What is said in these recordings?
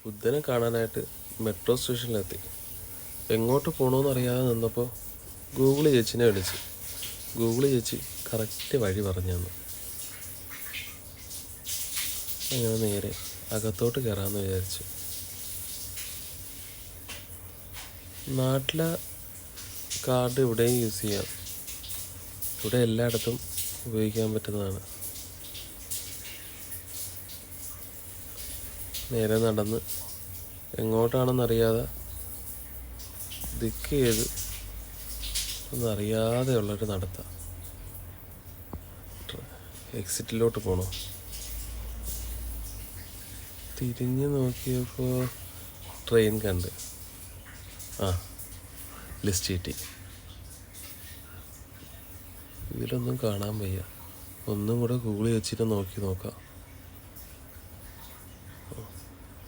ബുദ്ധനെ കാണാനായിട്ട് മെട്രോ സ്റ്റേഷനിലെത്തി. എങ്ങോട്ട് പോകണമെന്നറിയാതെ നിന്നപ്പോൾ ഗൂഗിൾ ചേച്ചിനെ വിളിച്ചു. ഗൂഗിൾ ചേച്ചി കറക്റ്റ് വഴി പറഞ്ഞു തന്നു. അങ്ങനെ നേരെ അകത്തോട്ട് കയറാമെന്ന് വിചാരിച്ചു. നാട്ടിലെ കാർഡ് ഇവിടെയും യൂസ് ചെയ്യാം. ഇവിടെ എല്ലായിടത്തും ഉപയോഗിക്കാൻ പറ്റുന്നതാണ്. നേരെ നടന്ന് എങ്ങോട്ടാണെന്നറിയാതെ ദിക്ക് ചെയ്ത് ഒന്നറിയാതെയുള്ളൊരു നടത്താം. എക്സിറ്റിലോട്ട് പോകണോ? തിരിഞ്ഞ് നോക്കിയപ്പോൾ ട്രെയിൻ കണ്ട്. ലിസ്റ്റ് കിട്ടി. ഇതിലൊന്നും കാണാൻ വയ്യ. ഒന്നും കൂടെ ഗൂഗിളിൽ വെച്ചിട്ട് നോക്കാം.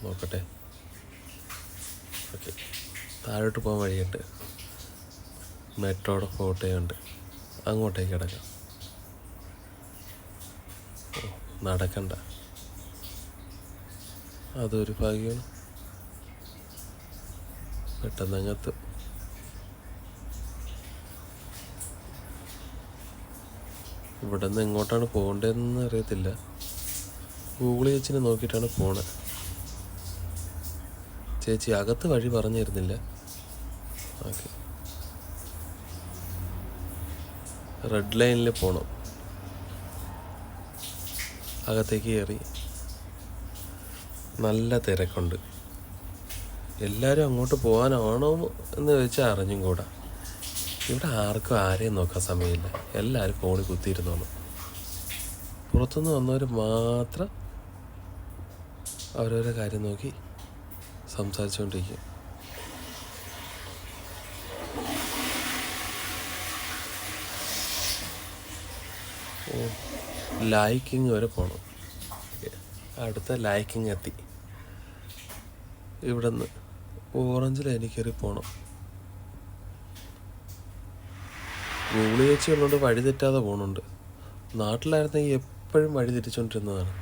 നോക്കട്ടെ. ഓക്കെ, താഴോട്ട് പോകാൻ വഴിയുണ്ട്. മെട്രോയുടെ ഫോട്ടോയുണ്ട്. അങ്ങോട്ടേക്ക് കിടക്കാം. നടക്കണ്ട, അതൊരു ഭാഗ്യമാണ്. പെട്ടെന്നങ്ങത്ത് ഇവിടെ നിന്ന് എങ്ങോട്ടാണ് പോകേണ്ടതെന്ന് അറിയത്തില്ല. ഗൂഗിൾ ചേച്ചിനെ നോക്കിയിട്ടാണ് പോണത്. ചേച്ചി അകത്ത് വഴി പറഞ്ഞു തരുന്നില്ല. ഓക്കെ, റെഡ് ലൈനിൽ പോകണം. അകത്തേക്ക് കയറി. നല്ല തിരക്കുണ്ട്. എല്ലാവരും അങ്ങോട്ട് പോകാനാണോ എന്ന് ചോദിച്ചാൽ അറിഞ്ഞും കൂടാ. ഇവിടെ ആർക്കും ആരെയും നോക്കാൻ സമയമില്ല. എല്ലാവരും ഫോണിൽ കുത്തിയിരുന്നോളും. പുറത്തുനിന്ന് വന്നവർ മാത്രം അവരവരെ കാര്യം നോക്കി സംസാരിച്ചുകൊണ്ടിരിക്കും. ലൈക്കിങ് വരെ പോകണം. അടുത്ത ലൈക്കിങ് എത്തി. ഇവിടെ നിന്ന് ഓറഞ്ച് ലൈനിൽ കയറി പോകണം. ഗൂഗിൾ ചേച്ചി ഉള്ളതുകൊണ്ട് വഴി തെറ്റാതെ പോകുന്നുണ്ട്. നാട്ടിലായിരുന്നെങ്കിൽ എപ്പോഴും വഴി തിരിച്ചുകൊണ്ടിരുന്നതാണ്.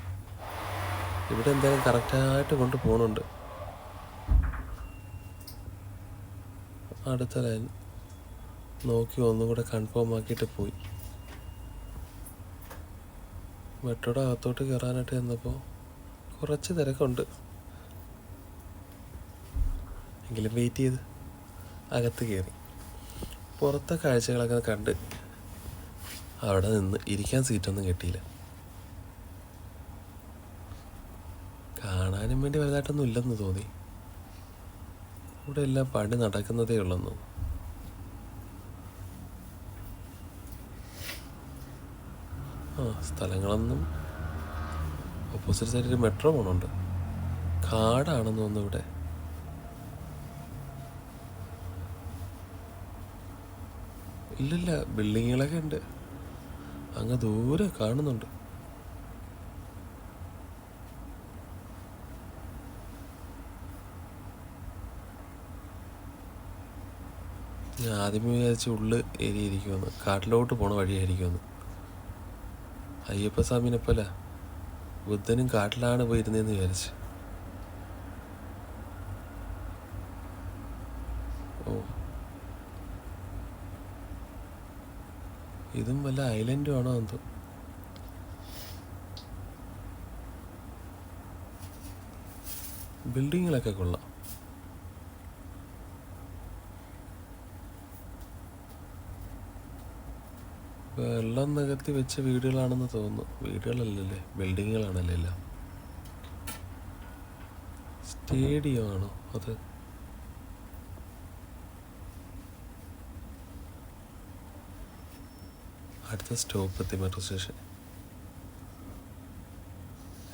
ഇവിടെ എന്തായാലും കറക്റ്റായിട്ട് കൊണ്ട് പോകുന്നുണ്ട്. അടുത്ത ലൈൻ നോക്കി ഒന്നും കൂടെ കൺഫേം ആക്കിയിട്ട് പോയി. മെട്രോയുടെ അകത്തോട്ട് കയറാനായിട്ട് ചെന്നപ്പോൾ കുറച്ച് തിരക്കുണ്ട്. എങ്കിലും വെയിറ്റ് ചെയ്ത് അകത്ത് കയറി. പുറത്തെ കാഴ്ചകളൊക്കെ കണ്ട് അവിടെ നിന്ന് ഇരിക്കാൻ സീറ്റൊന്നും കിട്ടിയില്ല. കാണാനും വേണ്ടി വലുതായിട്ടൊന്നും ഇല്ലെന്ന് തോന്നി. ഇവിടെ എല്ലാം പണി നടക്കുന്നതേ ഉള്ളെന്നു. സ്ഥലങ്ങളൊന്നും ഓപ്പോസിറ്റ് സൈഡിൽ മെട്രോ പോകണുണ്ട്. കാടാണെന്ന് തോന്നുന്നു ഇവിടെ. ഇല്ലില്ല, ബിൽഡിങ്ങുകളൊക്കെ ഉണ്ട്. അങ്ങ് ദൂരെ കാണുന്നുണ്ട്. ഞാൻ ആദ്യമേ വിചാരിച്ച് ഉള്ളു ഏരിയ ഇരിക്കുമെന്ന്, കാട്ടിലോട്ട് പോണ വഴിയായിരിക്കുമെന്ന്. അയ്യപ്പസ്വാമിനെപ്പോലെ ബുദ്ധനും കാട്ടിലാണ് പോയിരുന്നതെന്ന് വിചാരിച്ച്. ഇതും വല്ല ഐലൻഡും ആണോ എന്തോ. ബിൽഡിങ്ങുകളൊക്കെ കൊള്ളാം. വെള്ളം നികത്തി വെച്ച വീടുകളാണെന്ന് തോന്നുന്നു. വീടുകളല്ലല്ലേ, ബിൽഡിങ്ങുകളാണല്ലേ എല്ലാം. സ്റ്റേഡിയം ആണോ അത്? അടുത്ത സ്റ്റോപ്പ് എത്തി, മെട്രോ സ്റ്റേഷൻ.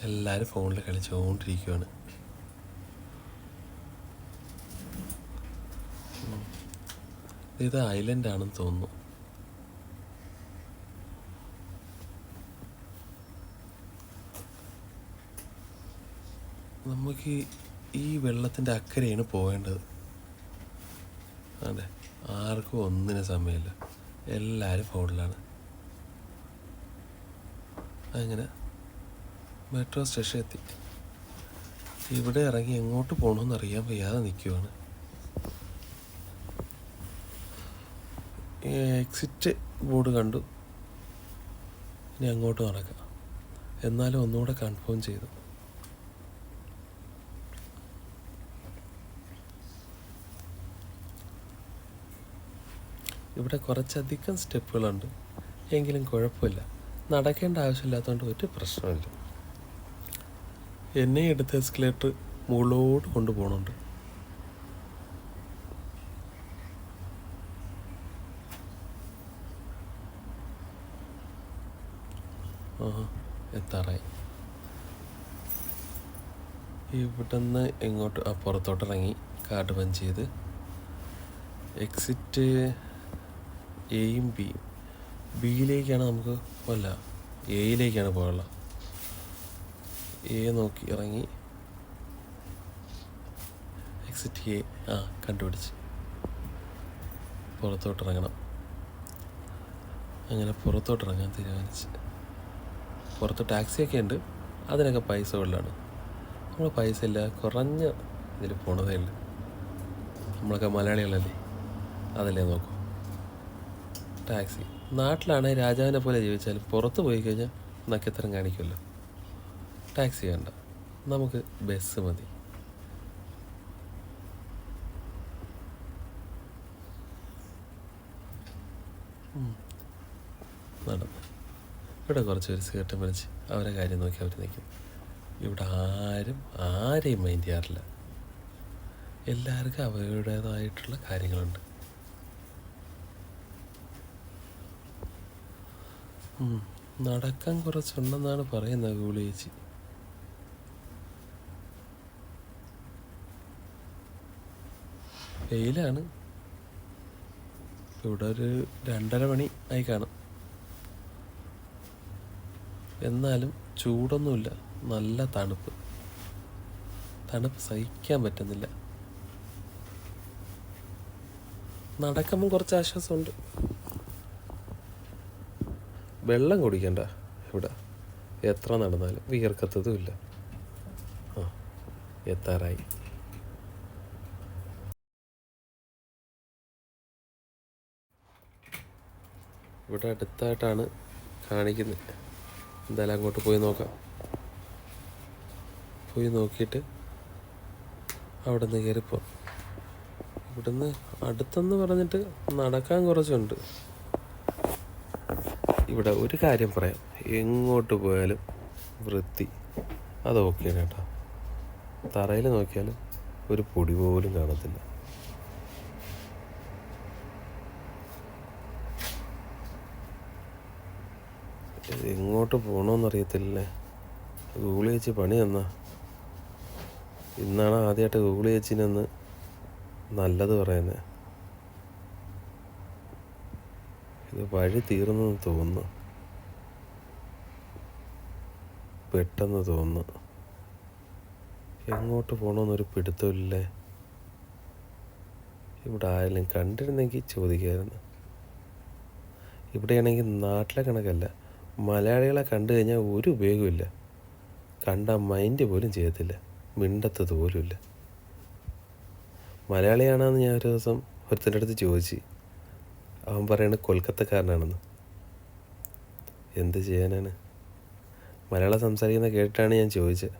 എല്ലാവരും ഫോണിൽ കളിച്ചുകൊണ്ടിരിക്കുകയാണ്. ഇത് ഐലൻഡ് ആണെന്ന് തോന്നുന്നു. നമുക്ക് ഈ വെള്ളത്തിൻ്റെ അക്കരെയാണ് പോകേണ്ടത്. അതെ, ആർക്കും ഒന്നിനും സമയമില്ല. എല്ലാവരും ഫോണിലാണ്. അങ്ങനെ മെട്രോ സ്റ്റേഷൻ എത്തി. ഇവിടെ ഇറങ്ങി എങ്ങോട്ട് പോകണമെന്ന് അറിയാൻ വയ്യാതെ നിൽക്കുവാണ്. എക്സിറ്റ് ബോർഡ് കണ്ടു, ഇനി അങ്ങോട്ട് നടക്കാം. എന്നാലും ഒന്നുകൂടെ കൺഫേം ചെയ്തു. ഇവിടെ കുറച്ചധികം സ്റ്റെപ്പുകളുണ്ട്, എങ്കിലും കുഴപ്പമില്ല. നടക്കേണ്ട ആവശ്യമില്ലാത്തതുകൊണ്ട് ഒരു പ്രശ്നമില്ല. എന്നെ എടുത്ത എസ്കലേറ്റർ മുകളിലോട്ട് കൊണ്ടുപോകണുണ്ട്. എത്താറായി. ഇവിടുന്ന് എങ്ങോട്ട് പുറത്തോട്ടിറങ്ങി കാർഡ് പഞ്ച് ചെയ്ത് എക്സിറ്റ് എയും ബിയും. ബിയിലേക്കാണ് നമുക്ക് അല്ല എയിലേക്കാണ് പോകാനുള്ളത്. എ നോക്കി ഇറങ്ങി എക്സിറ്റ് എ കണ്ടുപിടിച്ച് പുറത്തോട്ടിറങ്ങണം. അങ്ങനെ പുറത്തോട്ടിറങ്ങാൻ തീരുമാനിച്ച്. പുറത്ത് ടാക്സിയൊക്കെ ഉണ്ട്, അതിനൊക്കെ പൈസ ഉള്ളതാണ്. നമ്മൾ പൈസ ഇല്ല, കുറഞ്ഞ ഇതിൽ പോണതേ ഇല്ല. നമ്മളൊക്കെ മലയാളികളല്ലേ, അതല്ലേ നോക്കൂ. ടാക്സി നാട്ടിലാണെങ്കിൽ രാജാവിനെ പോലെ ജീവിച്ചാലും പുറത്ത് പോയി കഴിഞ്ഞാൽ നക്കത്തരം കാണിക്കുമല്ലോ. ടാക്സി വേണ്ട, നമുക്ക് ബസ് മതി. നടന്നു. ഇവിടെ കുറച്ച് പേര് സിഗരറ്റ് വലിച്ച് അവരെ കാര്യം നോക്കി അവർ നിൽക്കും. ഇവിടെ ആരെയും മൈൻഡ് ചെയ്യാറില്ല. എല്ലാവർക്കും അവരുടേതായിട്ടുള്ള കാര്യങ്ങളുണ്ട്. നടക്കാൻ കുറച്ചുണ്ടെന്നാണ് പറയുന്നത് ഗൂഗിൾ ചേച്ചി. വെയിലാണ്. ഇവിടെ ഒരു 2:30 മണി ആയി കാണും. എന്നാലും ചൂടൊന്നുമില്ല, നല്ല തണുപ്പ് സഹിക്കാൻ പറ്റുന്നില്ല. നടക്കുമ്പം കുറച്ച് ആശ്വാസമുണ്ട്. വെള്ളം കുടിക്കണ്ട, ഇവിടെ എത്ര നടന്നാലും വിയർക്കത്തതുമില്ല. എത്താറായി. ഇവിടെ അടുത്തായിട്ടാണ് കാണിക്കുന്നത്. എന്തായാലും അങ്ങോട്ട് പോയി നോക്കാം. പോയി നോക്കിയിട്ട് അവിടെ നിന്ന് കയറിപ്പോ. ഇവിടുന്ന് അടുത്തെന്ന് പറഞ്ഞിട്ട് നടക്കാൻ കുറച്ചുണ്ട്. ഇവിടെ ഒരു കാര്യം പറയാം, എങ്ങോട്ട് പോയാലും വൃത്തി അത് ഓക്കെയാണ് കേട്ടോ. തറയിൽ നോക്കിയാലും ഒരു പൊടി പോലും കാണത്തില്ല. എങ്ങോട്ട് പോകണമെന്നറിയത്തില്ലേ. ഗൂഗിൾ ചേച്ചി പണി തന്നാ. ഇന്നാണ് ആദ്യമായിട്ട് ഗൂഗിൾ ചേച്ചിനെന്ന് നല്ലത് പറയുന്നത്. ഇത് വഴി തീർന്നെന്ന് തോന്നുന്നു, പെട്ടെന്ന് തോന്നുന്നു. എങ്ങോട്ട് പോകണമെന്നൊരു പിടുത്തമില്ലേ. ഇവിടെ ആരെങ്കിലും കണ്ടിരുന്നെങ്കിൽ ചോദിക്കാമായിരുന്നു. ഇവിടെയാണെങ്കിൽ നാട്ടിലെ കണക്കല്ല, മലയാളികളെ കണ്ടു കഴിഞ്ഞാൽ ഒരു ഉപയോഗമില്ല. കണ്ട മൈൻഡ് പോലും ചെയ്യത്തില്ല, മിണ്ടത്തത് പോലുമില്ല. മലയാളിയാണെന്ന് ഞാൻ ഒരു ദിവസം ഒരുത്തൻ്റെ അടുത്ത് ചോദിച്ച്. അവൻ പറയണത് കൊൽക്കത്തക്കാരനാണെന്ന്. എന്ത് ചെയ്യാനാണ്, മലയാളം സംസാരിക്കുന്ന കേട്ടിട്ടാണ് ഞാൻ ചോദിച്ചത്.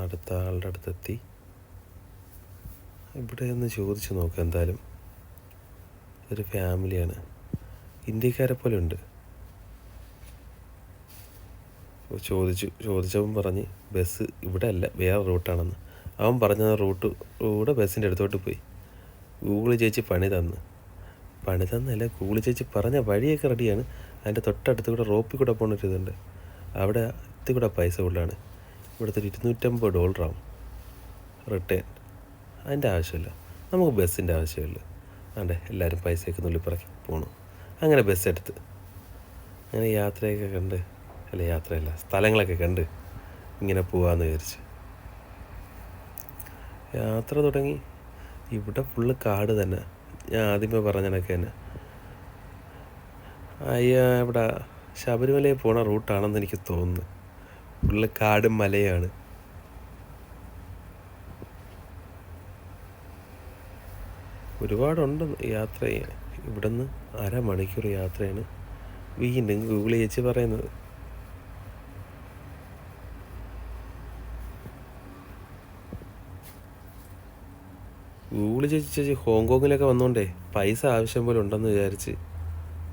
അടുത്ത ആളുടെ അടുത്തെത്തി. ഇവിടെ ഒന്ന് ചോദിച്ചു നോക്കാം. എന്തായാലും ഒരു ഫാമിലിയാണ്, ഇന്ത്യക്കാരെ പോലെ ഉണ്ട്. ചോദിച്ചവൻ പറഞ്ഞ് ബസ് ഇവിടെ അല്ല, വേറെ റൂട്ടാണെന്ന്. അവൻ പറഞ്ഞ റൂട്ട് ബസ്സിൻ്റെ അടുത്തോട്ട് പോയി. ഗൂഗിൾ ചേച്ചി പണി തന്നല്ല, ഗൂഗിൾ ചേച്ചി പറഞ്ഞ വഴിയൊക്കെ റെഡിയാണ്. അതിൻ്റെ തൊട്ടടുത്ത് കൂടെ റോപ്പിൽ കൂടെ പോകണൊരിതുണ്ട്. അവിടെ ഇത് കൂടെ പൈസ കൂടുതലാണ്. ഇവിടുത്തെ $250 റിട്ടേൺ. അതിൻ്റെ ആവശ്യമില്ല, നമുക്ക് ബസ്സിൻ്റെ ആവശ്യമില്ല. ആണ്ടേ എല്ലാവരും പൈസയൊക്കെ നുള്ളിപ്പറക്കി പോകണം. അങ്ങനെ ബസ് എടുത്ത് അങ്ങനെ യാത്രയൊക്കെ കണ്ട്, സ്ഥലങ്ങളൊക്കെ കണ്ട് ഇങ്ങനെ പോകാമെന്ന് വിചാരിച്ച് യാത്ര തുടങ്ങി. ഇവിടെ ഫുള്ള് കാട് തന്നെ. ഞാൻ ആദ്യമേ പറഞ്ഞതൊക്കെ തന്നെ. ഇവിടെ ശബരിമലയിൽ പോണ റൂട്ടാണെന്ന് എനിക്ക് തോന്നുന്നു. ഫുള്ള് കാടും മലയാണ്. ഒരുപാടുണ്ട് യാത്ര ചെയ്യാൻ. ഇവിടുന്ന് അരമണിക്കൂർ യാത്രയാണ് വീണ്ടും ഗൂഗിൾ ചേച്ചി പറയുന്നത്. ഗൂഗിൾ ചേച്ചി ഹോങ്കോങ്ങിലൊക്കെ വന്നോണ്ടേ പൈസ ആവശ്യം പോലെ ഉണ്ടെന്ന് വിചാരിച്ച്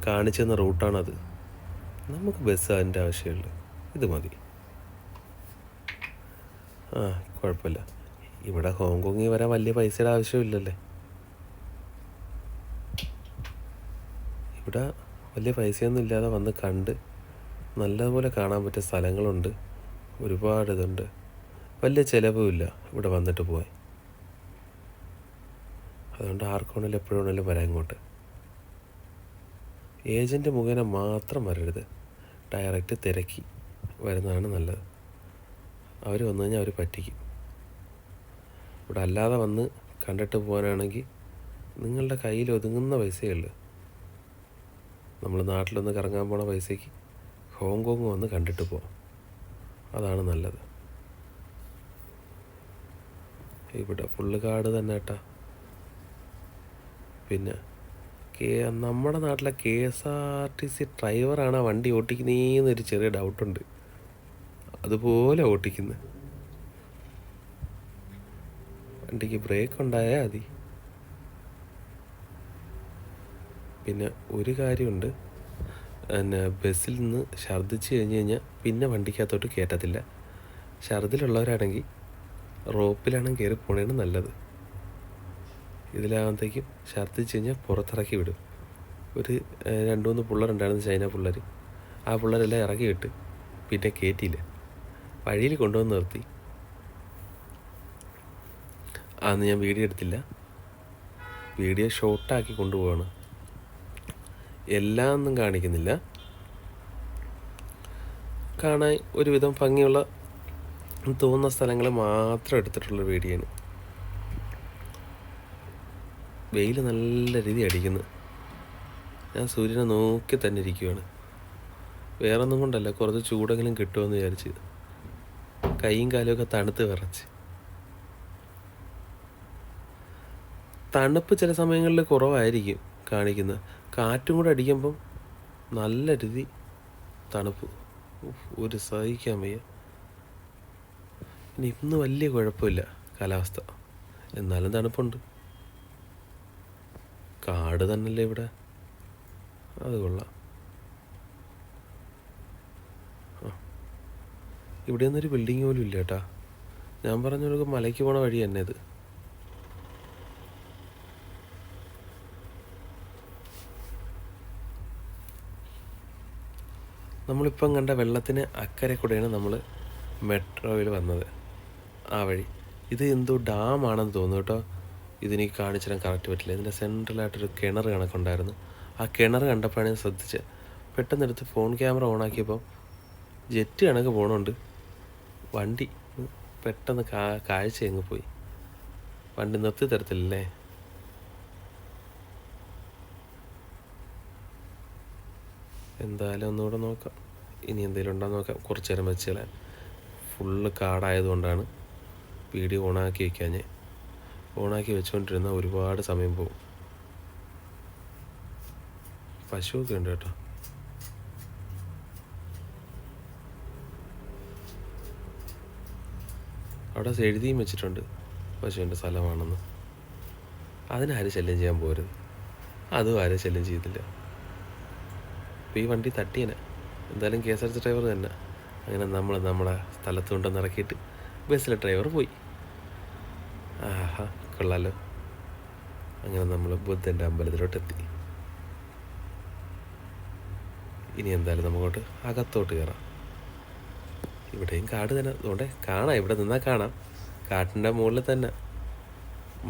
കാണിച്ചു തന്ന റൂട്ടാണത്. നമുക്ക് ബസ് അതിൻ്റെ ആവശ്യമുള്ളൂ, ഇത് മതി. ആ കുഴപ്പമില്ല. ഇവിടെ ഹോങ്കോങ്ങിൽ വരാൻ വലിയ പൈസയുടെ ആവശ്യമില്ലല്ലേ. ഇവിടെ വലിയ പൈസയൊന്നും ഇല്ലാതെ വന്ന് കണ്ട് നല്ലതുപോലെ കാണാൻ പറ്റിയ സ്ഥലങ്ങളുണ്ട്, ഒരുപാട് ഇതുണ്ട്. വലിയ ചിലവുമില്ല ഇവിടെ വന്നിട്ട് പോകാൻ. അതുകൊണ്ട് ആർക്കാണെങ്കിലും എപ്പോഴും വേണമെങ്കിലും വരാൻ ഇങ്ങോട്ട്. ഏജൻറ്റ് മുഖേന മാത്രം വരരുത്, ഡയറക്റ്റ് തിരക്കി വരുന്നതാണ് നല്ലത്. അവർ വന്നു കഴിഞ്ഞാൽ അവർ പറ്റിക്കും. ഇവിടെ അല്ലാതെ വന്ന് കണ്ടിട്ട് പോകാനാണെങ്കിൽ നിങ്ങളുടെ കയ്യിൽ ഒതുങ്ങുന്ന പൈസയുള്ളൂ. നമ്മൾ നാട്ടിലൊന്ന് കറങ്ങാൻ പോണ പൈസയ്ക്ക് ഹോങ്കോങ് വന്ന് കണ്ടിട്ട് പോകാം, അതാണ് നല്ലത്. ഇവിടെ ഫുള്ള് കാട് തന്നെ കേട്ടാ. പിന്നെ നമ്മുടെ നാട്ടിലെ KSRTC ഡ്രൈവറാണ് ആ വണ്ടി ഓട്ടിക്കുന്നതെന്നൊരു ചെറിയ ഡൗട്ടുണ്ട്. അതുപോലെ ഓട്ടിക്കുന്നത്. വണ്ടിക്ക് ബ്രേക്ക് ഉണ്ടായാൽ മതി. പിന്നെ ഒരു കാര്യമുണ്ട്, പിന്നെ ബസ്സിൽ നിന്ന് ഛർദ്ദിച്ച് കഴിഞ്ഞ് കഴിഞ്ഞാൽ പിന്നെ വണ്ടിക്കകത്തോട്ട് കയറ്റത്തില്ല. ഛർദിലുള്ളവരാണെങ്കിൽ റോപ്പിലാണെങ്കിൽ കയറി പോണേണ് നല്ലത്. ഇതിലാകുമ്പോഴത്തേക്കും ഛർദ്ദിച്ച് കഴിഞ്ഞാൽ പുറത്തിറക്കി വിടും. ഒരു 2-3 പിള്ളേരുണ്ടായിരുന്നു, ചൈന പിള്ളേർ. ആ പിള്ളേരെല്ലാം ഇറക്കി വിട്ട് പിന്നെ കയറ്റിയില്ല, വഴിയിൽ കൊണ്ടുവന്ന് നിർത്തി. അന്ന് ഞാൻ വീഡിയോ എടുത്തില്ല, വീഡിയോ ഷോർട്ടാക്കി കൊണ്ടുപോവാണ്. എല്ലാം ഒന്നും കാണിക്കുന്നില്ല, കാണാൻ ഒരുവിധം ഭംഗിയുള്ള തോന്നുന്ന സ്ഥലങ്ങൾ മാത്രം എടുത്തിട്ടുള്ള വീഡിയോ ആണ്. വെയിൽ നല്ല രീതി അടിക്കുന്നു. ഞാൻ സൂര്യനെ നോക്കി തന്നെ ഇരിക്കുകയാണ്. വേറൊന്നും കൊണ്ടല്ല, കുറച്ച് ചൂടെങ്കിലും കിട്ടുമെന്ന് വിചാരിച്ച്. കൈയും കാലുമൊക്കെ തണുത്ത് വിറച്ച്. തണുപ്പ് ചില സമയങ്ങളിൽ കുറവായിരിക്കും കാണിക്കുന്നത്. കാറ്റും കൂടെ അടിക്കുമ്പം നല്ല രീതി തണുപ്പ്, ഒരു സഹിക്കാൻ വയ്യ. പിന്നെ ഇന്ന് വലിയ കുഴപ്പമില്ല കാലാവസ്ഥ, എന്നാലും തണുപ്പുണ്ട്. കാട് തന്നെയല്ലേ ഇവിടെ, അത് കൊള്ളാം. ഇവിടെ ഒന്നൊരു ബിൽഡിങ് പോലും ഇല്ല കേട്ടാ. ഞാൻ പറഞ്ഞ മലയ്ക്ക് പോണ വഴി തന്നെ ഇത്. നമ്മളിപ്പം കണ്ട വെള്ളത്തിന് അക്കരെ കൂടെയാണ് നമ്മൾ മെട്രോയിൽ വന്നത്, ആ വഴി. ഇത് എന്തോ ഡാമാണെന്ന് തോന്നുന്നു കേട്ടോ. ഇതെനിക്ക് കാണിച്ചു തരാൻ കറക്റ്റ് പറ്റില്ല. ഇതിൻ്റെ സെൻട്രലായിട്ടൊരു കിണർ കണക്കുണ്ടായിരുന്നു. ആ കിണർ കണ്ടപ്പോഴാണ് ഞാൻ ശ്രദ്ധിച്ചത്. പെട്ടെന്നെടുത്ത് ഫോൺ ക്യാമറ ഓണാക്കിയപ്പോൾ ജെറ്റ് കണക്ക് പോകണുണ്ട്. വണ്ടി പെട്ടെന്ന് കാഴ്ച അങ്ങ് പോയി. വണ്ടി നിർത്തി തരത്തില്ലല്ലേ. എന്തായാലും ഒന്നുകൂടെ നോക്കാം, ഇനി എന്തെങ്കിലും ഉണ്ടോ നോക്കാം. കുറച്ച് നേരം വെച്ച് കളയാൻ. ഫുള്ള് കാടായതുകൊണ്ടാണ് വീഡിയോ ഓണാക്കി വയ്ക്കാൻ. ഞാൻ ഓണാക്കി വെച്ചുകൊണ്ടിരുന്നാൽ ഒരുപാട് സമയം പോകും. പശുവൊക്കെ ഉണ്ട് കേട്ടോ. അവിടെ എഴുതിയും വെച്ചിട്ടുണ്ട് പശുവിൻ്റെ സ്ഥലമാണെന്ന്. അതിനാരും ശല്യം ചെയ്യാൻ പോരുത്, അതും ആരും ശല്യം ചെയ്തില്ല. അപ്പോൾ ഈ വണ്ടി തട്ടിയനെ എന്തായാലും KSRTC ഡ്രൈവർ തന്നെ. അങ്ങനെ നമ്മളെ സ്ഥലത്ത് കൊണ്ടുവന്ന് ഇറക്കിയിട്ട് ബസ്സിലെ ഡ്രൈവർ പോയി. ആഹാ കൊള്ളാലോ. അങ്ങനെ നമ്മൾ ബുദ്ധൻ്റെ അമ്പലത്തിലോട്ടെത്തി. ഇനി എന്തായാലും നമുക്കോട്ട് അകത്തോട്ട് കയറാം. ഇവിടെയും കാട് തന്നെ, അതുകൊണ്ട് കാണാം, ഇവിടെ നിന്നാൽ കാണാം. കാട്ടിൻ്റെ മുകളിൽ തന്നെ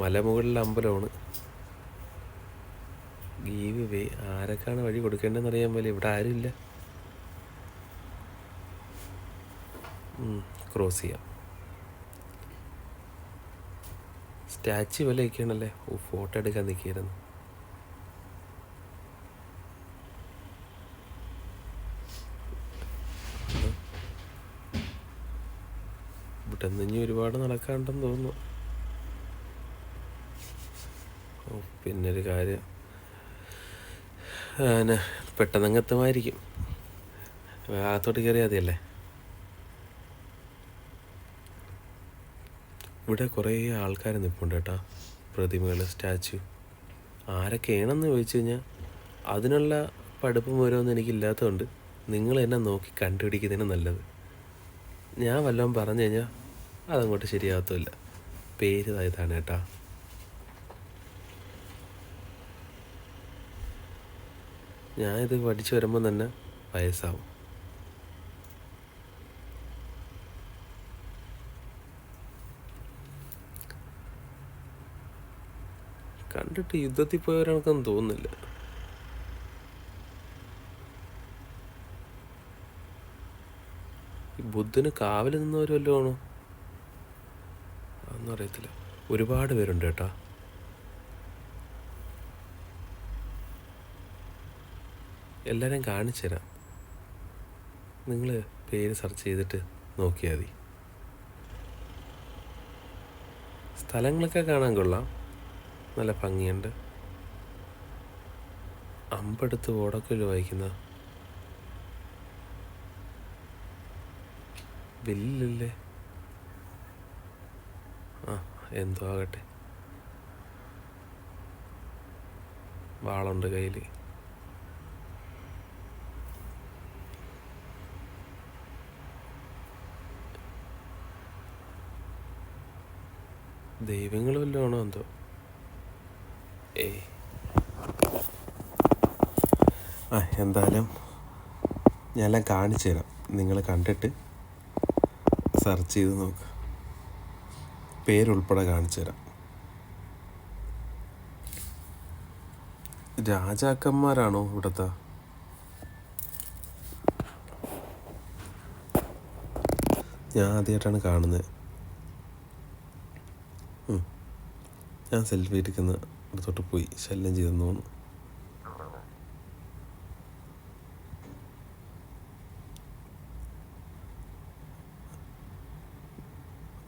മലമുകളിലെ അമ്പലമാണ്. ഗീവ് വേ, ആരൊക്കെയാണ് വഴി കൊടുക്കേണ്ടതെന്ന് അറിയാൻ പോലെ ഇവിടെ ആരുമില്ല. ക്രോസ് ചെയ്യാം. സ്റ്റാച്ചു പോലെ ഒക്കെയാണല്ലേ. ഫോട്ടോ എടുക്കാൻ നിൽക്കിയിരുന്നു. ഇവിടെ നിന്ന് ഇനി ഒരുപാട് നടക്കാണ്ടെന്ന് തോന്നുന്നു. പിന്നൊരു കാര്യം, പിന്നെ പെട്ടെന്ന് എത്തുമായിരിക്കും. അകത്തോട്ട് കയറിയാൽ മതിയല്ലേ. ഇവിടെ കുറേ ആൾക്കാർ നിൽപ്പുണ്ട് കേട്ടോ, പ്രതിമകൾ, സ്റ്റാച്ചു. ആരൊക്കെയാണെന്ന് ചോദിച്ചു കഴിഞ്ഞാൽ അതിനുള്ള പഠിപ്പും ഓരോന്നും എനിക്കില്ലാത്തതുകൊണ്ട് നിങ്ങൾ എന്നെ നോക്കി കണ്ടുപിടിക്കുന്നതിന് നല്ലത്. ഞാൻ വല്ലതും പറഞ്ഞു കഴിഞ്ഞാൽ അതങ്ങോട്ട് ശരിയാകത്തുമില്ല. പേര് ഇതാണ് കേട്ടോ. ഞാനിത് പഠിച്ചു വരുമ്പോൾ തന്നെ വയസ്സാവും. കണ്ടിട്ട് യുദ്ധത്തിൽ പോയവരാണെന്നൊന്നും തോന്നുന്നില്ല. ഈ ബുദ്ധന് കാവൽ നിന്നവർ വല്ലതും ആണോ? അതൊന്നും അറിയത്തില്ല. ഒരുപാട് പേരുണ്ട് കേട്ടോ. എല്ലാവരെയും കാണിച്ചു തരാം. നിങ്ങൾ പേര് സെർച്ച് ചെയ്തിട്ട് നോക്കിയാൽ മതി. സ്ഥലങ്ങളൊക്കെ കാണാൻ കൊള്ളാം, നല്ല ഭംഗിയുണ്ട്. അമ്പെടുത്ത് ഓടക്കല് വായിക്കുന്ന ബില്ലല്ലേ? ആ, എന്തോ ആകട്ടെ. വാളുണ്ട് കയ്യിൽ. ദൈവങ്ങൾ വല്ലതും ആണോ എന്തോ? എന്തായാലും ഞാനെല്ലാം കാണിച്ചു തരാം. നിങ്ങൾ കണ്ടിട്ട് സെർച്ച് ചെയ്ത് നോക്ക്. പേരുൾപ്പെടെ കാണിച്ചു തരാം. രാജാക്കന്മാരാണോ ഇവിടുത്തെ? ഞാൻ ആദ്യമായിട്ടാണ് കാണുന്നത്. ഞാൻ സെൽഫി എടുക്കുന്ന അടുത്തോട്ട് പോയി ശല്യം ചെയ്തെന്ന് തോന്നുന്നു.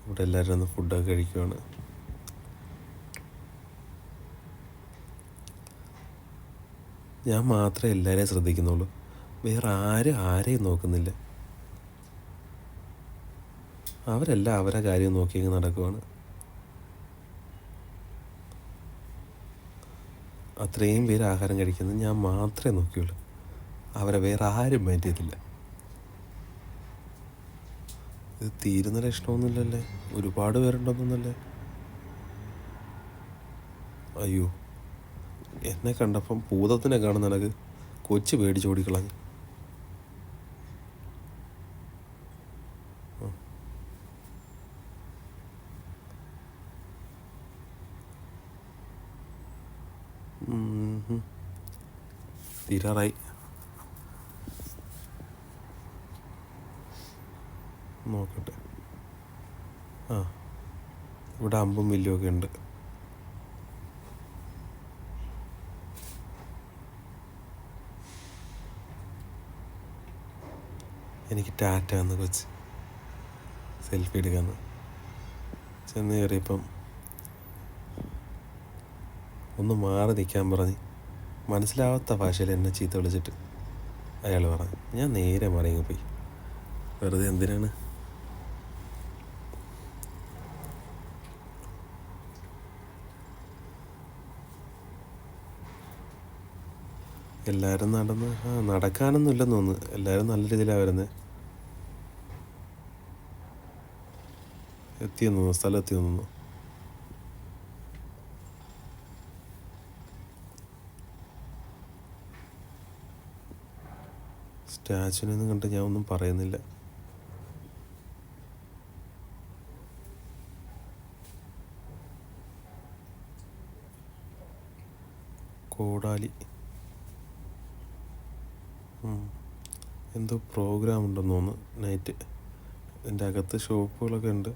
ഇവിടെ എല്ലാവരും ഒന്ന് ഫുഡൊക്കെ കഴിക്കുവാണ്. ഞാൻ മാത്രമേ എല്ലാവരെയും ശ്രദ്ധിക്കുന്നുള്ളൂ, വേറെ ആരെയും നോക്കുന്നില്ല. അവരെല്ലാം അവരെ കാര്യം നോക്കി നടക്കുവാണ്. അത്രയും പേര് ആഹാരം കഴിക്കുന്നത് ഞാൻ മാത്രമേ നോക്കിയുള്ളൂ. അവരെ വേറെ ആരും മൈൻഡ് ചെയ്തില്ല. ഇത് തീരുന്ന ലക്ഷണമൊന്നുമില്ലല്ലേ? ഒരുപാട് പേരുണ്ടെന്നല്ലേ? അയ്യോ, എന്നെ കണ്ടപ്പം ഭൂതത്തിനെ കാണുന്ന കണക്ക് കൊച്ചു പേടിച്ചോടിക്കളഞ്ഞു. തീരാറായി. നോക്കട്ടെ. ഇവിടെ അമ്പും വില്ലുമൊക്കെ ഉണ്ട്. എനിക്ക് ടാറ്റ എന്ന് കൊച്ച് സെൽഫി എടുക്കാന്ന് ചെന്ന് കയറിയപ്പം ഒന്ന് മാറി നിൽക്കാൻ പറഞ്ഞ് മനസ്സിലാവാത്ത ഭാഷയിൽ എന്നെ ചീത്ത വിളിച്ചിട്ട് അയാൾ പറഞ്ഞു. ഞാൻ നേരെ മറിയങ്ങ് പോയി. വെറുതെ എന്തിനാണ്? എല്ലാവരും നടക്കാനൊന്നും ഇല്ലെന്ന് തോന്നുന്നു. എല്ലാവരും നല്ല രീതിയിലാണ് വരുന്നത്. എത്തിയെന്ന് തോന്നുന്നു, സ്ഥലം എത്തിയെന്ന് തോന്നുന്നു. സ്റ്റാച്ചുവിനൊന്നും കണ്ട് ഞാൻ ഒന്നും പറയുന്നില്ല. കോടാലി എന്തോ പ്രോഗ്രാം ഉണ്ടെന്ന് തോന്നുന്നു, നൈറ്റ്. എൻ്റെ അകത്ത് ഷോപ്പുകളൊക്കെ ഉണ്ട്.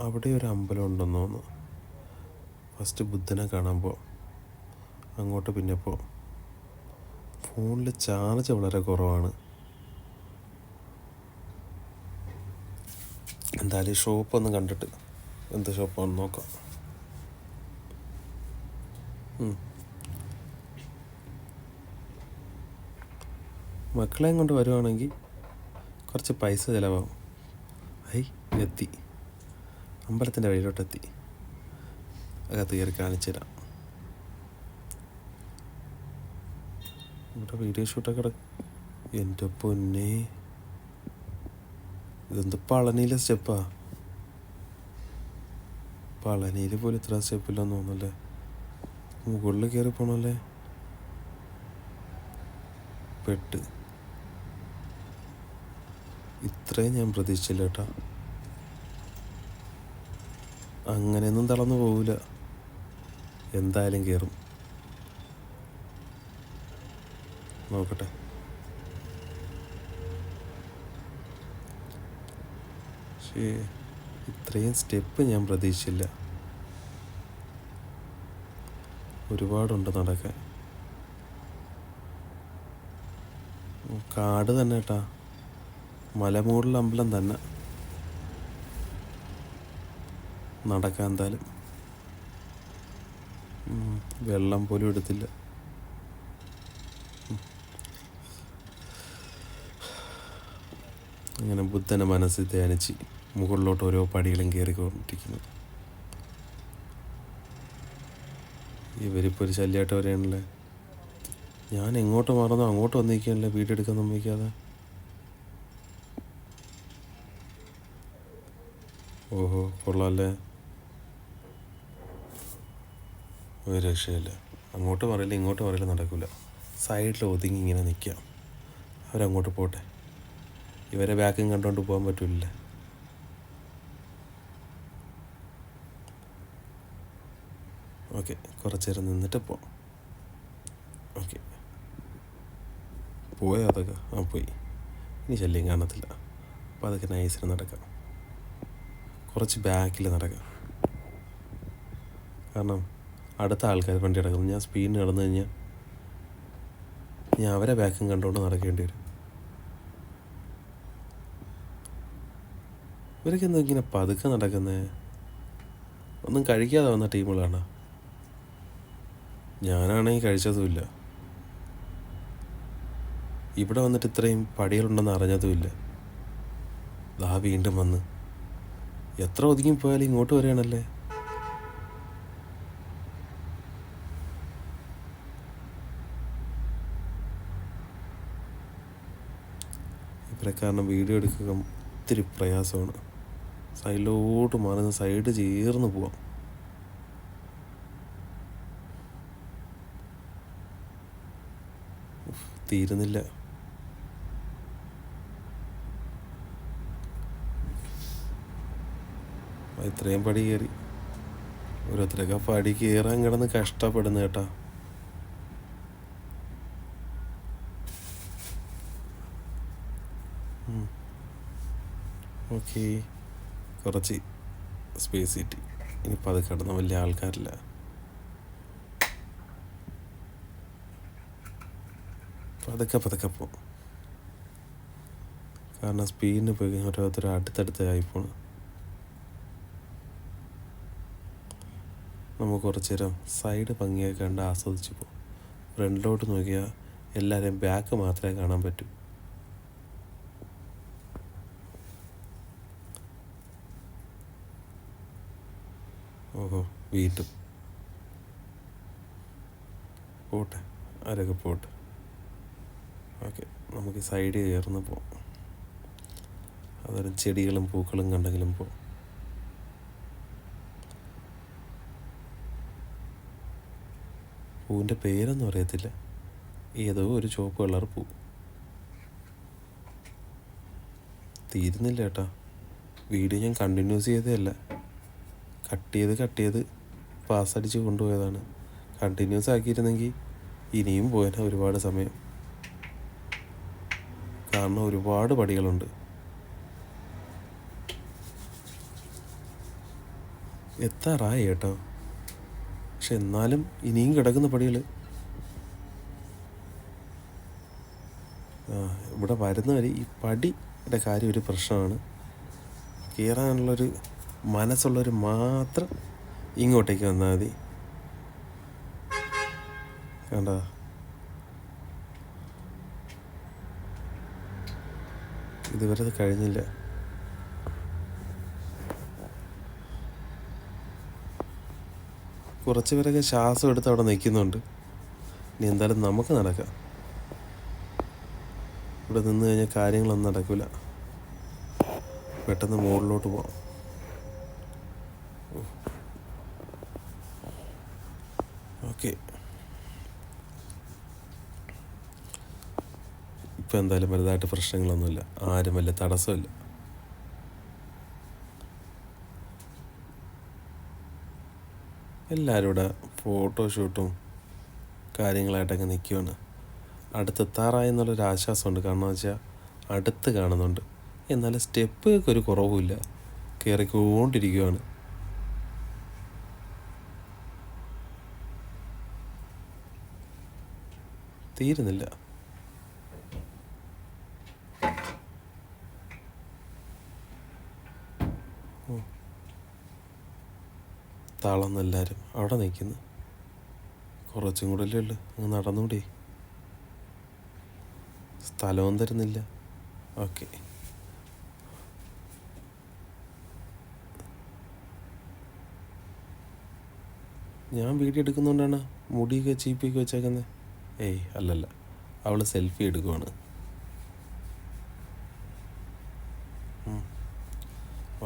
അവിടെ ഒരു അമ്പലം ഉണ്ടെന്ന് തോന്നുന്നു. ഫസ്റ്റ് ബുദ്ധനെ കാണുമ്പോൾ അങ്ങോട്ട് പിന്നെ ഫോണിൽ ചാർജ് വളരെ കുറവാണ്. എന്തായാലും ഷോപ്പൊന്ന് കണ്ടിട്ട് എന്ത് ഷോപ്പാണെന്ന് നോക്കാം. ഉം. മക്കളെയും കൊണ്ട് വരുവാണെങ്കിൽ കുറച്ച് പൈസ ചിലവാകും. എത്തി, അമ്പലത്തിൻ്റെ വഴിയിലോട്ടെത്തി. അകത്ത് കയറി കാണിച്ചു തരാം. ഇവിടെ വീഡിയോ ഷൂട്ടൊക്കെ എൻ്റെ പൊന്നെ, ഇതെന്ത് പളനിയിലെ സ്റ്റെപ്പാ? പളനിയിൽ പോലും ഇത്ര സ്റ്റെപ്പില്ലെന്ന് തോന്നുന്നല്ലേ. മുകളിൽ കയറി പോണല്ലേ. പെട്ട്. ഇത്രയും ഞാൻ പ്രതീക്ഷിച്ചില്ല കേട്ടോ. അങ്ങനെയൊന്നും തളർന്നു പോവില്ല, എന്തായാലും കയറും. നോക്കട്ടെ. പക്ഷേ ഇത്രയും സ്റ്റെപ്പ് ഞാൻ പ്രതീക്ഷിച്ചില്ല. ഒരുപാടുണ്ട് നടക്കാൻ. കാട് തന്നെ കേട്ടാ, മലമൂടിൽ അമ്പലം തന്നെ. നടക്കാൻ എന്തായാലും. വെള്ളം പോലും എടുത്തില്ല. അങ്ങനെ ബുദ്ധനെ മനസ്സിൽ ധ്യാനിച്ച് മുകളിലോട്ട് ഓരോ പടികളും കയറിക്കൊണ്ടിരിക്കുന്നു. ഇവരിപ്പോൾ ഒരു ശല്യമായിട്ട് വരെയാണല്ലേ. ഞാൻ എങ്ങോട്ട് മാറുന്നോ അങ്ങോട്ട് വന്നിരിക്കുകയാണല്ലേ, വീഡിയോ എടുക്കാൻ സമ്മതിക്കാതെ. ഓഹോ, കൊള്ളാമല്ലേ. ഒരു രക്ഷയില്ല. അങ്ങോട്ട് പറയില്ല ഇങ്ങോട്ട് പറയില്ല, നടക്കില്ല. സൈഡിൽ ഒതുങ്ങി ഇങ്ങനെ നിൽക്കാം. അവരങ്ങോട്ട് പോട്ടെ, ഇവരെ ബാക്കും കണ്ടുകൊണ്ട് പോകാൻ പറ്റില്ല. ഓക്കെ, കുറച്ച് നേരം നിന്നിട്ട് പോവാം. ഓക്കെ, പോയോ അതൊക്കെ? പോയി. ഇനി ശല്യം കാണത്തില്ല. അപ്പോൾ അതൊക്കെ നൈസിന് നടക്കാം. കുറച്ച് ബാക്കിൽ നടക്കാം, കാരണം അടുത്ത ആൾക്കാർ വണ്ടി കിടക്കുന്നു. ഞാൻ സ്പീഡിന് നടന്നു കഴിഞ്ഞാൽ ഞാൻ അവരെ ബാക്കും കണ്ടുകൊണ്ട് നടക്കേണ്ടി വരും. ഇവരൊക്കെ എന്താ ഇങ്ങനെ പതുക്കെ നടക്കുന്നത്? ഒന്നും കഴിക്കാതെ വന്ന ടീമുകളാണ്. ഞാനാണെങ്കിൽ കഴിച്ചതുമില്ല. ഇവിടെ വന്നിട്ട് ഇത്രയും പടികളുണ്ടെന്ന് അറിഞ്ഞതുമില്ല. ദാ വീണ്ടും വന്ന് എത്ര ഒതുങ്ങി പോയാലും ഇങ്ങോട്ട് വരികയാണല്ലേ. ഇവരെ കാരണം വീഡിയോ എടുക്കുക ഒത്തിരി പ്രയാസമാണ്. സൈഡിലോട്ട് മാറുന്ന സൈഡ് ചേർന്ന് പോവാം. തീരുന്നില്ല. ഇത്രയും പടി കയറി. ഓരോരുത്തരൊക്കെ പടി കയറാൻ കിടന്ന് കഷ്ടപ്പെടുന്നു കേട്ടാ. ഓക്കെ, കുറച്ച് സ്പേസ് കിട്ടി. ഇനിയിപ്പോൾ അത് കിടന്ന വലിയ ആൾക്കാരില്ല. പതുക്കെ പോകും, കാരണം സ്പീഡിന് പോയി കഴിഞ്ഞാൽ ഓരോരുത്തർ അടുത്തടുത്തായി പോണ്. നമുക്ക് കുറച്ച് നേരം സൈഡ് ഭംഗിയൊക്കെ കണ്ട് ആസ്വദിച്ച് പോകും. ഫ്രണ്ടിലോട്ട് നോക്കിയാൽ എല്ലാവരെയും ബാക്ക് മാത്രമേ കാണാൻ പറ്റൂ. ഓഹോ, വീട്ടും പോട്ടെ, ആരൊക്കെ പോട്ടെ. ഓക്കെ, നമുക്ക് സൈഡ് കയറുന്ന പോവാം. അതൊരു ചെടികളും പൂക്കളും കണ്ടെങ്കിലും പോവാം. പൂവിൻ്റെ പേരൊന്നും അറിയത്തില്ല, ഏതോ ഒരു ചുവപ്പ് കളർ പൂ. തീരുന്നില്ല കേട്ടോ. വീഡിയോ ഞാൻ കണ്ടിന്യൂസ് ചെയ്തതല്ല, കട്ട് ചെയ്ത് പാസ്സടിച്ച് കൊണ്ടുപോയതാണ്. കണ്ടിന്യൂസ് ആക്കിയിരുന്നെങ്കിൽ ഇനിയും പോയാൽ ഒരുപാട് സമയം, കാരണം ഒരുപാട് പടികളുണ്ട്. എത്താറായി കേട്ടോ, പക്ഷെ എന്നാലും ഇനിയും കിടക്കുന്ന പടികൾ. ഇവിടെ വരുന്നവർ ഈ പടിയുടെ കാര്യം ഒരു പ്രശ്നമാണ്. കയറാനുള്ളൊരു മനസ്സുള്ളവർ മാത്രം ഇങ്ങോട്ടേക്ക് വന്നാൽ മതി. കണ്ടോ? ഇതുവരെ അത് കഴിഞ്ഞില്ല. കുറച്ച് പേരൊക്കെ ശ്വാസം എടുത്ത് അവിടെ നിൽക്കുന്നുണ്ട്. ഇനി എന്തായാലും നമുക്ക് നടക്കാം. ഇവിടെ നിന്ന് കഴിഞ്ഞാൽ കാര്യങ്ങളൊന്നും നടക്കില്ല. പെട്ടെന്ന് മുകളിലോട്ട് പോകാം. ഓക്കെ, ഇപ്പം എന്തായാലും വലുതായിട്ട് പ്രശ്നങ്ങളൊന്നുമില്ല. ആരും വലിയ തടസ്സമില്ല. എല്ലാവരും ഇവിടെ ഫോട്ടോഷൂട്ടും കാര്യങ്ങളായിട്ടൊക്കെ നിൽക്കുകയാണ്. അടുത്തെത്താറായി എന്നുള്ളൊരു ആശ്വാസമുണ്ട്. കാരണം വെച്ചാൽ അടുത്ത് കാണുന്നുണ്ട്. എന്നാലും സ്റ്റെപ്പൊക്കെ ഒരു കുറവുമില്ല. കയറിക്കൊണ്ടിരിക്കുകയാണ്. തീരുന്നില്ല. തളർന്ന് എല്ലാവരും അവിടെ നിൽക്കുന്നു. കുറച്ചും കൂടെ അല്ലേ ഉള്ളു. അങ്ങ് നടന്നുകൂടി. സ്ഥലവും തരുന്നില്ല. ഓക്കെ, ഞാൻ വീഡിയോ എടുക്കുന്നതുകൊണ്ടാണ് മുടിയൊക്കെ ചീപ്പിയൊക്കെ വെച്ചേക്കുന്നത്. ഏയ് അല്ലല്ല, അവൾ സെൽഫി എടുക്കുവാണ്.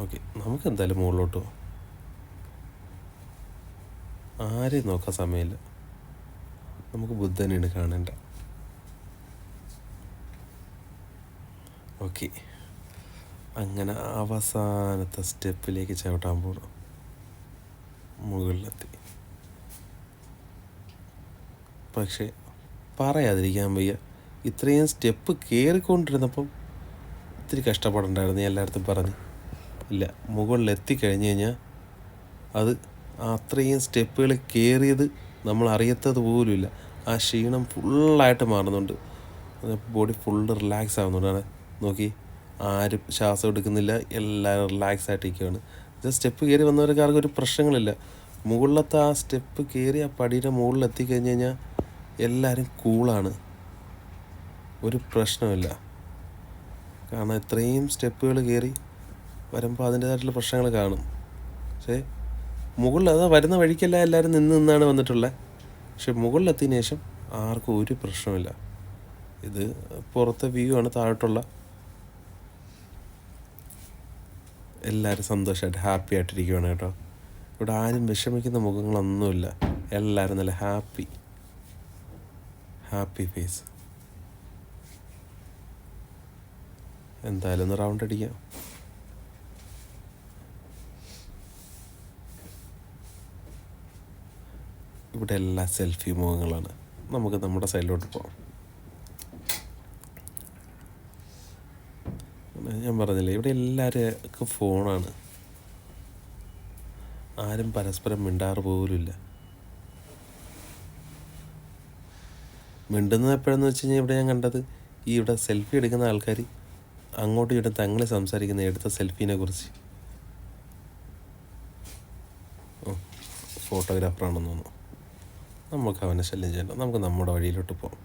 ഓക്കെ, നമുക്ക് എന്തായാലും മുകളിലോട്ട് പോവാം. ആരെയും നോക്കാൻ സമയമില്ല. നമുക്ക് ബുദ്ധനെയാണ് കാണേണ്ട. ഓക്കെ, അങ്ങനെ അവസാനത്തെ സ്റ്റെപ്പിലേക്ക് ചവിട്ടാൻ പോകണം. മുകളിലെത്തി. പക്ഷേ പറയാതിരിക്കാൻ വയ്യ, ഇത്രയും സ്റ്റെപ്പ് കയറിക്കൊണ്ടിരുന്നപ്പം ഇത്തിരി കഷ്ടപ്പെടണ്ടായിരുന്നു. ഞാൻ എല്ലായിടത്തും പറഞ്ഞ് ഇല്ല, മുകളിലെത്തിക്കഴിഞ്ഞ് കഴിഞ്ഞാൽ അത് അത്രയും സ്റ്റെപ്പുകൾ കയറിയത് നമ്മൾ അറിയത്തത് പോലുമില്ല. ആ ക്ഷീണം ഫുള്ളായിട്ട് മാറുന്നുണ്ട്. ബോഡി ഫുള്ള് റിലാക്സ് ആവുന്നുണ്ട്. നോക്കി, ആരും ശ്വാസം എടുക്കുന്നില്ല. എല്ലാവരും റിലാക്സ് ആയിട്ടിരിക്കുകയാണ്. ഇത് സ്റ്റെപ്പ് കയറി വന്നവർക്ക് ആർക്കും ഒരു പ്രശ്നങ്ങളില്ല. മുകളിലത്തെ ആ സ്റ്റെപ്പ് കയറി ആ പടിയുടെ മുകളിൽ എത്തിക്കഴിഞ്ഞ് കഴിഞ്ഞാൽ എല്ലാവരും കൂളാണ്. ഒരു പ്രശ്നമില്ല. കാരണം ഇത്രയും സ്റ്റെപ്പുകൾ കയറി വരുമ്പോൾ അതിൻ്റേതായിട്ടുള്ള പ്രശ്നങ്ങൾ കാണും. പക്ഷേ മുകളിൽ അത് വരുന്ന വഴിക്കല്ല എല്ലാവരും നിന്നാണ് വന്നിട്ടുള്ളത്. പക്ഷെ മുകളിലെത്തിയതിന് ശേഷം ആർക്കും ഒരു പ്രശ്നമില്ല. ഇത് പുറത്തെ വ്യൂ ആണ്. താഴോട്ടുള്ള എല്ലാവരും സന്തോഷമായിട്ട് ഹാപ്പി ആയിട്ടിരിക്കുകയാണ് കേട്ടോ. ഇവിടെ ആരും വിഷമിക്കുന്ന മുഖങ്ങളൊന്നുമില്ല. എല്ലാവരും നല്ല ഹാപ്പി ഫേസ്. എന്തായാലും ഒന്ന് റൗണ്ട് അടിക്കാം. ഇവിടെ എല്ലാ സെൽഫി മുഖങ്ങളാണ്. നമുക്ക് നമ്മുടെ സൈഡിലോട്ട് പോകാം. ഞാൻ പറഞ്ഞില്ലേ, ഇവിടെ എല്ലാവർക്കും ഫോണാണ്. ആരും പരസ്പരം മിണ്ടാറ് പോലുമില്ല. മിണ്ടുന്നത് എപ്പോഴെന്ന് വെച്ച് കഴിഞ്ഞാൽ ഇവിടെ ഞാൻ കണ്ടത് ഇവിടെ സെൽഫി എടുക്കുന്ന ആൾക്കാർ അങ്ങോട്ടും ഇങ്ങോട്ടും തങ്ങളെ സംസാരിക്കുന്ന എടുത്ത സെൽഫീനെ കുറിച്ച്. ഫോട്ടോഗ്രാഫറാണെന്ന് തോന്നുന്നു. നമുക്ക് അവനെ ശല്യം ചെയ്യണ്ട. നമുക്ക് നമ്മുടെ വഴിയിലോട്ട് പോകാം.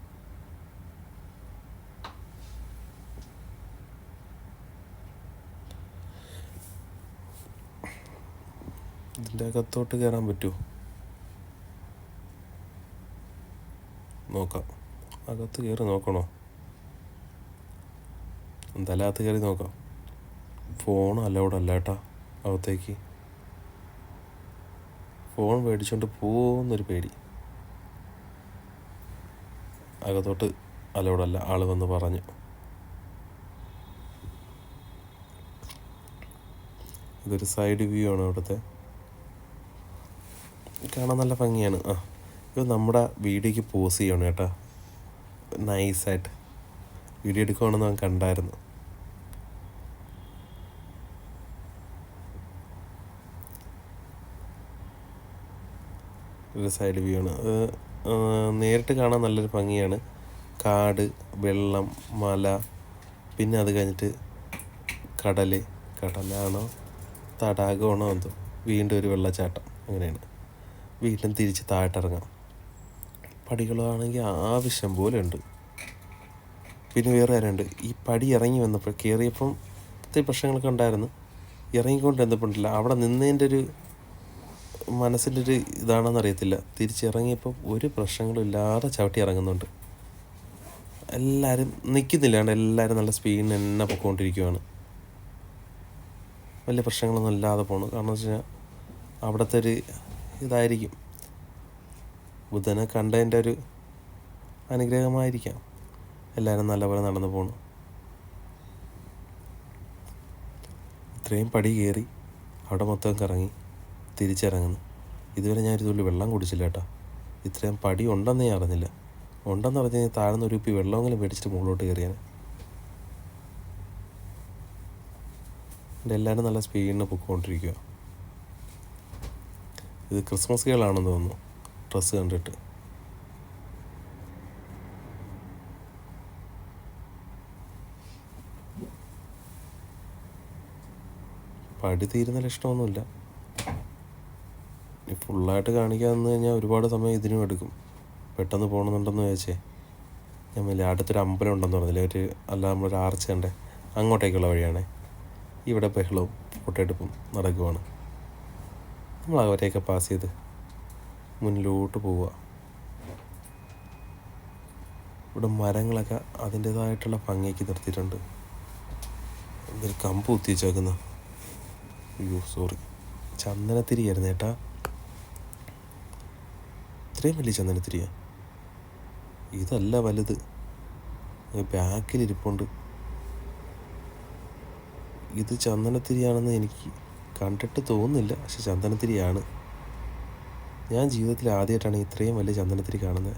ഇതിൻ്റെ അകത്തോട്ട് കയറാൻ പറ്റുമോ നോക്കാം. അകത്ത് കയറി നോക്കണോ? എന്തായാലും അകത്ത് കയറി നോക്കാം. ഫോൺ അലൗഡ് അല്ല കേട്ടോ അകത്തേക്ക്. ഫോൺ മേടിച്ചുകൊണ്ട് പോകുന്നൊരു പേടി. അകത്തോട്ട് അലൗഡ് അല്ല, ആൾ വന്ന് പറഞ്ഞു. ഇതൊരു സൈഡ് വ്യൂ ആണ്. അവിടുത്തെ കാണാൻ നല്ല ഭംഗിയാണ്. ഇത് നമ്മുടെ വീഡിയോയ്ക്ക് പോസ് ചെയ്യണം കേട്ടോ. നൈസായിട്ട് വീഡിയോ എടുക്കുവാണെന്ന് ഞാൻ കണ്ടായിരുന്നു. ഒരു സൈഡ് വ്യൂ ആണ്. നേരിട്ട് കാണാൻ നല്ലൊരു ഭംഗിയാണ്. കാട്, വെള്ളം, മല, പിന്നെ അത് കഴിഞ്ഞിട്ട് കടലാണോ തടാകമാണോ എന്തോ, വീണ്ടും ഒരു വെള്ളച്ചാട്ടം. അങ്ങനെയാണ്. വീണ്ടും തിരിച്ച് താഴോട്ടിറങ്ങാം. പടികളാണെങ്കിൽ ആവശ്യം പോലെ ഉണ്ട്. പിന്നെ വേറെ കാര്യമുണ്ട്, ഈ പടി ഇറങ്ങി വന്നപ്പോൾ കയറിയപ്പം ഒത്തിരി പ്രശ്നങ്ങളൊക്കെ ഉണ്ടായിരുന്നു. ഇറങ്ങിക്കൊണ്ട് എന്തില്ല അവിടെ നിന്നതിൻ്റെ ഒരു മനസ്സിൻ്റെ ഒരു ഇതാണെന്ന് അറിയത്തില്ല. തിരിച്ചിറങ്ങിയപ്പോൾ ഒരു പ്രശ്നങ്ങളും ഇല്ലാതെ ചവിട്ടി ഇറങ്ങുന്നുണ്ട്. എല്ലാവരും നിൽക്കുന്നില്ലാണ്ട് എല്ലാവരും നല്ല സ്പീഡിന് തന്നെ പൊയ്ക്കൊണ്ടിരിക്കുകയാണ്. വലിയ പ്രശ്നങ്ങളൊന്നും ഇല്ലാതെ പോകണം. കാരണം വെച്ച് കഴിഞ്ഞാൽ അവിടുത്തെ ഒരു ഇതായിരിക്കും, ബുദ്ധനെ കണ്ടതിൻ്റെ ഒരു അനുഗ്രഹമായിരിക്കാം എല്ലാവരും നല്ലപോലെ നടന്നു പോകണം. ഇത്രയും പടി കയറി അവിടെ മൊത്തം കറങ്ങി തിരിച്ചിറങ്ങുന്നു. ഇതുവരെ ഞാൻ ഒരു തുള്ളി വെള്ളം കുടിച്ചില്ല കേട്ടോ. ഇത്രയും പടി ഉണ്ടെന്ന് ഞാൻ അറിഞ്ഞില്ല. ഉണ്ടെന്ന് പറഞ്ഞു കഴിഞ്ഞാൽ താഴ്ന്ന ഒരു കുപ്പി വെള്ളമെങ്കിലും മേടിച്ചിട്ട് മുകളിലോട്ട് കയറിയാൽ. എല്ലാവരും നല്ല സ്പീഡിന് പൊയ്ക്കൊണ്ടിരിക്കുക. ഇത് ക്രിസ്മസ് കേളാണെന്ന് തോന്നുന്നു ഡ്രസ്സ് കണ്ടിട്ട്. പടി തീരുന്ന ലക്ഷണമൊന്നുമില്ല. ഈ ഫുള്ളായിട്ട് കാണിക്കാമെന്ന് കഴിഞ്ഞാൽ ഒരുപാട് സമയം ഇതിനും എടുക്കും. പെട്ടെന്ന് പോകണമെന്നുണ്ടെന്ന് ചോദിച്ചേ ഞാൻ വലിയ അടുത്തൊരു അമ്പലം ഉണ്ടെന്ന് പറഞ്ഞില്ലേ, നമ്മളൊരു ആർച്ച് കണ്ടേ, അങ്ങോട്ടേക്കുള്ള വഴിയാണേ. ഇവിടെ ബഹളവും ഫോട്ടോയെടുപ്പും നടക്കുവാണ്. നമ്മൾ അവരെയൊക്കെ പാസ് ചെയ്ത് മുന്നിലോട്ട് പോവുക. ഇവിടെ മരങ്ങളൊക്കെ അതിൻ്റേതായിട്ടുള്ള ഭംഗിക്ക് നിർത്തിയിട്ടുണ്ട്. എന്തൊരു കമ്പ് കുത്തി വെച്ചേക്കുന്ന, അയ്യോ സോറി, ചന്ദനത്തിരിയായിരുന്നു ചേട്ടാ. ഇത്രയും വലിയ ചന്ദനത്തിരിയാ? ഇതല്ല വലുത്, ബാക്കിലിരിപ്പുണ്ട്. ഇത് ചന്ദനത്തിരിയാണെന്ന് എനിക്ക് കണ്ടിട്ട് തോന്നുന്നില്ല, പക്ഷെ ചന്ദനത്തിരിയാണ്. ഞാൻ ജീവിതത്തിൽ ആദ്യമായിട്ടാണ് ഇത്രയും വലിയ ചന്ദനത്തിരി കാണുന്നത്.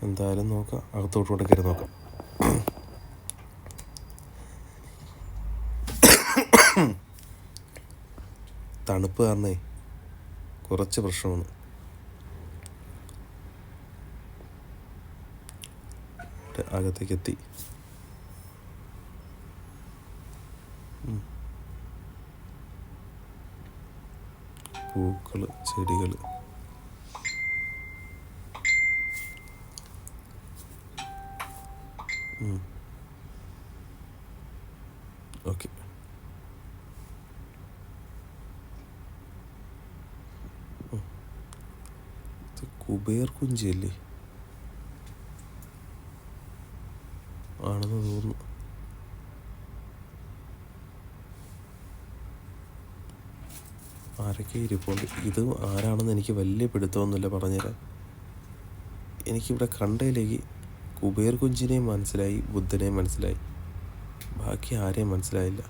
എന്തായാലും നോക്കാം, അകത്തോട്ടുകൂടെ കയറി നോക്കാം. തണുപ്പ് കാരണേ കുറച്ച് പ്രശ്നമാണ്. അകത്തേക്ക് എത്തി. പൂക്കൾ, ചെടികൾ, ഓക്കെ. കുബേർ കുഞ്ചിയല്ലേ ആണെന്ന് തോന്നുന്നു. ആരൊക്കെ ഇരിപ്പുണ്ട്. ഇത് ആരാണെന്ന് എനിക്ക് വലിയ പിടുത്തമൊന്നുമില്ല, പറഞ്ഞുതരാം. എനിക്കിവിടെ കണ്ടതിലേക്ക് കുബേർ കുഞ്ചിനെയും മനസ്സിലായി, ബുദ്ധനെയും മനസ്സിലായി, ബാക്കി ആരെയും മനസ്സിലായില്ല.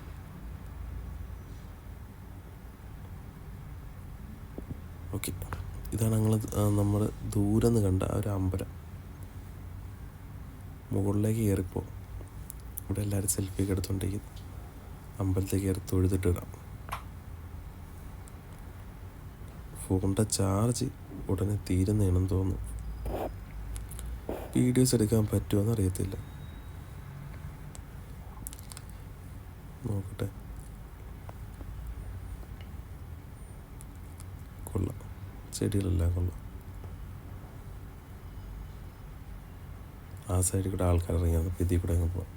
ഓക്കെ, ഇതാണ് നമ്മൾ ദൂരെ നിന്ന് കണ്ട ഒരു അമ്പലം. മുകളിലേക്ക് കയറിപ്പോ. ഇവിടെ എല്ലാവരും സെൽഫിയൊക്കെ എടുത്തുകൊണ്ടിരിക്കുന്നു. അമ്പലത്തേക്ക് കയറി തൊഴുതിട്ട് വരാം. ഫോണിൻ്റെ ചാർജ് ഉടനെ തീരുന്നതാണെന്ന് തോന്നുന്നു. വീഡിയോസ് എടുക്കാൻ പറ്റുമോയെന്ന് അറിയത്തില്ല, നോക്കട്ടെ. കൊള്ളാം, ചെടികളെല്ലാം കൊള്ളാം. ആ സൈഡിൽ കൂടെ ആൾക്കാർ ഇറങ്ങിയത്, ഇതിൽ കൂടെ അങ്ങ് പോവാം.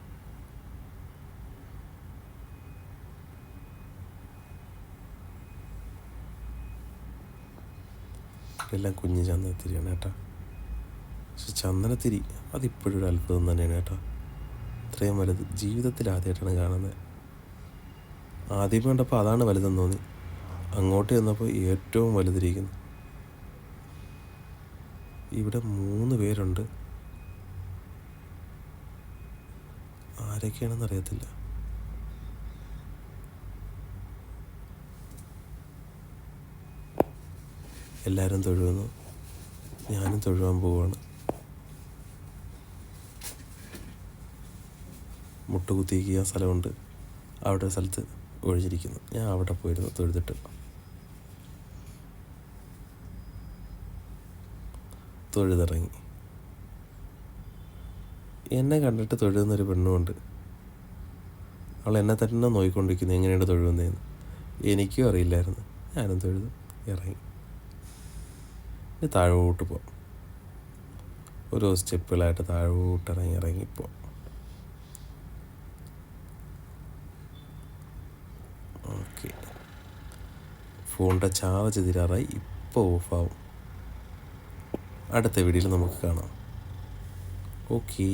എല്ലാം കുഞ്ഞ് ചന്ദനത്തിരിയാണ് കേട്ടോ. പക്ഷെ ചന്ദനത്തിരി അതിപ്പോഴും ഒരു അത്ഭുതം തന്നെയാണ് കേട്ടോ. ഇത്രയും വലുത് ജീവിതത്തിൽ ആദ്യമായിട്ടാണ് കാണുന്നത്. ആദ്യം കണ്ടപ്പോൾ അതാണ് വലുതെന്ന് തോന്നി, അങ്ങോട്ട് ചെന്നപ്പോൾ ഏറ്റവും വലുതിരിക്കുന്നു. ഇവിടെ 3 പേരുണ്ട്. ആരൊക്കെയാണെന്ന് അറിയത്തില്ല. എല്ലാവരും തൊഴുവന്നു, ഞാനും തൊഴുവാൻ പോവുകയാണ്. മുട്ടുകുത്തിയിരിക്കുക സ്ഥലമുണ്ട്, അവിടെ സ്ഥലത്ത് ഒഴിഞ്ഞിരിക്കുന്നു. ഞാൻ അവിടെ പോയിരുന്നു തൊഴുതിട്ട്. തൊഴുതിറങ്ങി. എന്നെ കണ്ടിട്ട് തൊഴുന്നൊരു പെണ്ണുമുണ്ട്. അവൾ എന്നെ തന്നെ നോക്കിക്കൊണ്ടിരിക്കുന്നു, എങ്ങനെയാണ് തൊഴുന്നതെന്ന്. എനിക്കും അറിയില്ലായിരുന്നു. ഞാനും തൊഴുതു ഇറങ്ങി. ഇനി താഴോട്ട് പോവാം. ഓരോ സ്റ്റെപ്പുകളായിട്ട് താഴോട്ട് ഇറങ്ങിപ്പോവാം. ഓക്കെ, ഫോണിൻ്റെ ചാർജ് തീരാറായി. ഇപ്പോൾ ഓഫാവും. അടുത്ത വീഡിയോയിൽ നമുക്ക് കാണാം. ഓക്കേ.